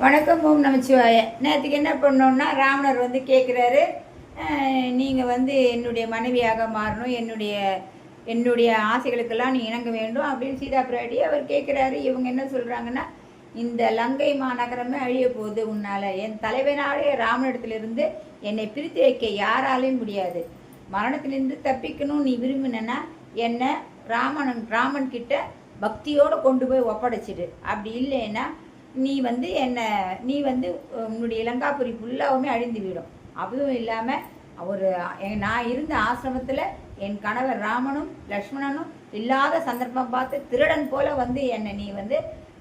வணக்கம். ஓம் நமச்சிவாய. நேற்றுக்கு என்ன பண்ணோம்னா, ராவணர் வந்து கேட்குறாரு, நீங்கள் வந்து என்னுடைய மனைவியாக மாறணும், என்னுடைய ஆசைகளுக்கெல்லாம் நீ இணங்க வேண்டும் அப்படின்னு சீதா பிராட்டி அவர் கேட்குறாரு. இவங்க என்ன சொல்கிறாங்கன்னா, இந்த லங்கை மாநகரமே அழிய போகுது உன்னால், என் தலைவனாலே ராமனிடத்திலிருந்து என்னை பிரித்து வைக்க யாராலையும் முடியாது. மரணத்திலிருந்து தப்பிக்கணும் நீ விரும்பினா என்னை ராமன் கிட்ட பக்தியோடு கொண்டு போய் ஒப்படைச்சிடு. அப்படி இல்லைன்னா நீ வந்து உன்னுடைய இலங்காபுரி ஃபுல்லாகவுமே அழிந்து விடும். அதுவும் இல்லாமல் நான் இருந்த ஆசிரமத்தில் என் கணவர் ராமனும் லக்ஷ்மணனும் இல்லாத சந்தர்ப்பம் பார்த்து திருடன் போல வந்து என்னை நீ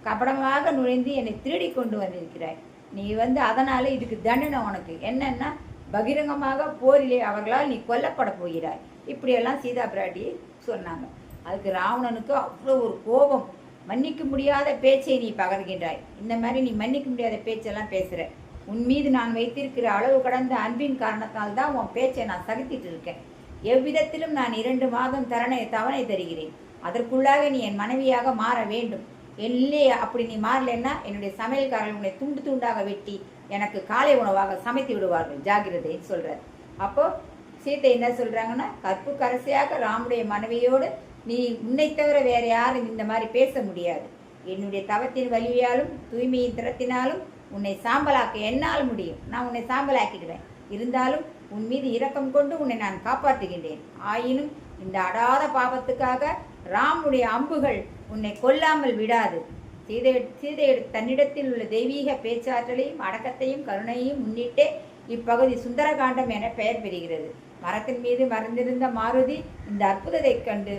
கபடமாக நுழைந்து என்னை திருடி கொண்டு வந்திருக்கிறாய். நீ அதனால் இதுக்கு தண்டனை உனக்கு என்னன்னா, பகிரங்கமாக போரிலே அவர்களால் நீ கொல்லப்பட போகிறாய். இப்படியெல்லாம் சீதா பிராட்டி சொன்னாங்க. அதுக்கு ராவணனுக்கு அவ்வளோ ஒரு கோபம். மன்னிக்க முடியாத பேச்சை நீ பகர்கின்றாய், இந்த மாதிரி நீ மன்னிக்க முடியாத பேச்செல்லாம் பேசுகிற. உன் மீது நான் வைத்திருக்கிற அளவு கடந்த அன்பின் காரணத்தால் தான் உன் பேச்சை நான் சகித்திட்டு இருக்கேன். எவ்விதத்திலும் நான் 2 மாதம் தவணை தருகிறேன். அதற்குள்ளாக நீ என் மனைவியாக மாற வேண்டும். இல்லையே அப்படி நீ மாறலைன்னா என்னுடைய சமையல்காரர்கள் உன்னை துண்டு துண்டாக வெட்டி எனக்கு காலை உணவாக சமைத்து விடுவார்கள், ஜாகிரதைன்னு சொல்கிறார். அப்போது சீத்தை என்ன சொல்கிறாங்கன்னா, கற்பு கரசியாக ராமுடைய மனைவியோடு நீ உன்னை தவிர வேற யாரும் இந்த மாதிரி பேச முடியாது. என்னுடைய தவத்தின் வலிமையாலும் தூய்மையின் திறத்தினாலும் உன்னை சாம்பலாக்க என்னால் முடியும். நான் உன்னை சாம்பலாக்கிடுவேன். இருந்தாலும் உன் மீது இரக்கம் கொண்டு உன்னை நான் காப்பாற்றுகின்றேன். ஆயினும் இந்த அடாத பாவத்துக்காக ராமுடைய அம்புகள் உன்னை கொல்லாமல் விடாது. சீதை தன்னிடத்தில் உள்ள தெய்வீக பேச்சாற்றலையும் அடக்கத்தையும் கருணையையும் முன்னிட்டே இப்பகுதி சுந்தரகாண்டம் என பெயர் பெறுகிறது. மரத்தின் மீது மறைந்திருந்த மாருதி இந்த அற்புதத்தை கண்டு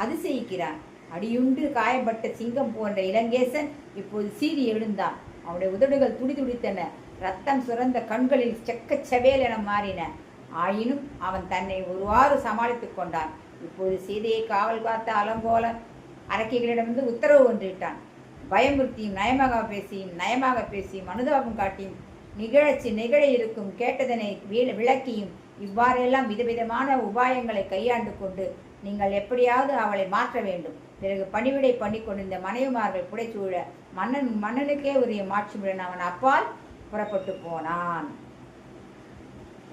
அதிசயிக்கிறான். அடியுண்டு காயப்பட்ட சிங்கம் போன்ற இளங்கேசன் இப்போது சீறி எழுந்தான். அவனுடைய உதடுகள் துடிதுடித்தன. ரத்தம் சுரந்த கண்களில் செக்கச்சவேல் என மாறின. ஆயினும் அவன் தன்னை ஒருவாறு சமாளித்துக் கொண்டான். இப்போது சீதையை காவல் காத்த அலங்கோல அரக்கிகளிடமிருந்து உத்தரவு ஒன்றிட்டான். பயமுறுத்தியும் நயமாக பேசியும் அனுதாபம் காட்டியும் நிகழ இருக்கும் கேட்டதனை விளக்கியும் இவ்வாறெல்லாம் விதவிதமான உபாயங்களை கையாண்டு கொண்டு நீங்கள் எப்படியாவது அவளை மாற்ற வேண்டும். பிறகு பணிவிடை பண்ணி கொண்டிருந்த மனைவிமார்கள் புடைச்சூழ மன்னனுக்கே உரிய மாட்சியுடன் அவன் அப்பால் புறப்பட்டு போனான்.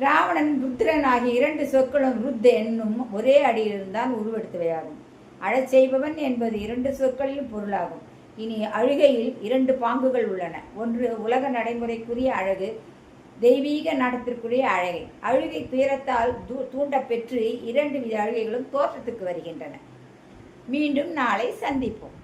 ராவணன் ருத்ரன் ஆகிய 2 சொற்களும் ருத் என்னும் ஒரே அடியிலிருந்தான் உருவெடுத்தவையாகும். அழச் செய்பவன் என்பது 2 சொற்களிலும் பொருளாகும். இனி அழுகையில் 2 பாங்குகள் உள்ளன. ஒன்று உலக நடைமுறைக்குரிய அழகு, தெய்வீக நடத்திற்குரிய அழகை. அழுகை துயரத்தால் தூண்ட பெற்று 2 வித அழுகைகளும் தோற்றத்துக்கு வருகின்றன. மீண்டும் நாளை சந்திப்போம்.